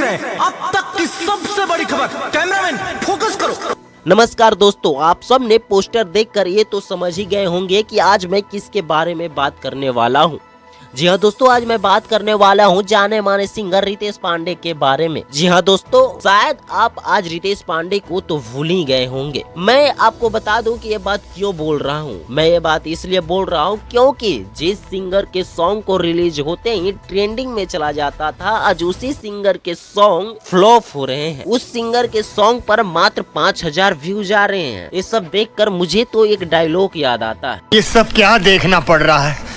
रहे हैं अब तक की सबसे बड़ी खबर। कैमरामैन फोकस करो। नमस्कार दोस्तों, आप सब ने पोस्टर देखकर ये तो समझ ही गए होंगे कि आज मैं किसके बारे में बात करने वाला हूँ। जी हाँ दोस्तों, आज मैं बात करने वाला हूँ जाने माने सिंगर रितेश पांडे के बारे में। जी हाँ दोस्तों, शायद आप आज रितेश पांडे को तो भूल ही गए होंगे। मैं आपको बता दूं कि ये बात क्यों बोल रहा हूँ। मैं ये बात इसलिए बोल रहा हूँ क्योंकि जिस सिंगर के सॉन्ग को रिलीज होते ही ट्रेंडिंग में चला जाता था, आज उसी सिंगर के सॉन्ग फ्लॉप हो रहे हैं। उस सिंगर के सॉन्ग पर मात्र 5000 व्यूज आ रहे हैं। ये सब देखकर मुझे तो एक डायलॉग याद आता है, ये सब क्या देखना पड़ रहा है,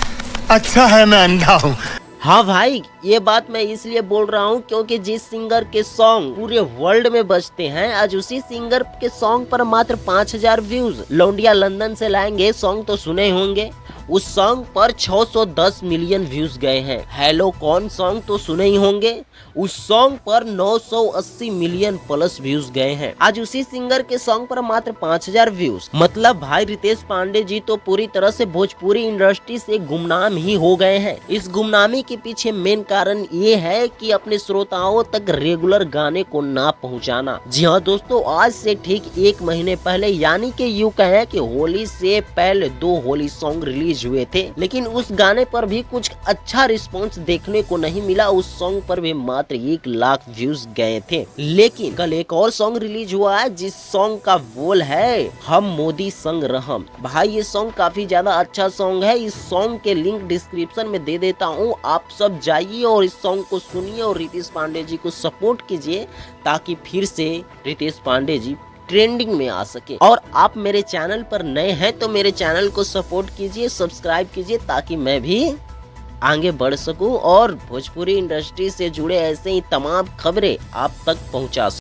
अच्छा है मैं अंधा हूँ। हाँ भाई, ये बात मैं इसलिए बोल रहा हूँ क्योंकि जिस सिंगर के सॉन्ग पूरे वर्ल्ड में बजते हैं, आज उसी सिंगर के सॉन्ग पर मात्र 5000 व्यूज। लौंडिया लंदन से लाएंगे सॉन्ग तो सुने होंगे, उस सॉन्ग पर 610 मिलियन व्यूज गए हैं। हेलो कौन सॉन्ग तो सुने ही होंगे, उस सॉन्ग पर 980 मिलियन प्लस व्यूज गए हैं। आज उसी सिंगर के सॉन्ग पर मात्र 5000 व्यूज। मतलब भाई रितेश पांडे जी तो पूरी तरह से भोजपुरी इंडस्ट्री से गुमनाम ही हो गए हैं। इस गुमनामी के पीछे मेन कारण ये है कि अपने श्रोताओं तक रेगुलर गाने को ना पहुंचाना। जी हाँ दोस्तों, आज से ठीक 1 महीने पहले यानी कि यूं कहें कि होली से पहले 2 होली सॉन्ग रिलीज हुए थे, लेकिन उस गाने पर भी कुछ अच्छा रिस्पांस देखने को नहीं मिला। उस सॉन्ग पर भी मात्र 1 लाख व्यूज गए थे। लेकिन कल एक और सॉन्ग रिलीज हुआ है जिस सॉन्ग का बोल है हम मोदी संग रहम। भाई ये सॉन्ग काफी ज्यादा अच्छा सॉन्ग है। इस सॉन्ग के लिंक डिस्क्रिप्शन में दे देता हूँ, आप सब जाइए और इस सॉन्ग को सुनिए और रितेश पांडे जी को सपोर्ट कीजिए ताकि फिर से रितेश पांडे जी ट्रेंडिंग में आ सके। और आप मेरे चैनल पर नए हैं तो मेरे चैनल को सपोर्ट कीजिए, सब्सक्राइब कीजिए ताकि मैं भी आगे बढ़ सकूं और भोजपुरी इंडस्ट्री से जुड़े ऐसे ही तमाम खबरें आप तक पहुंचा सकूं।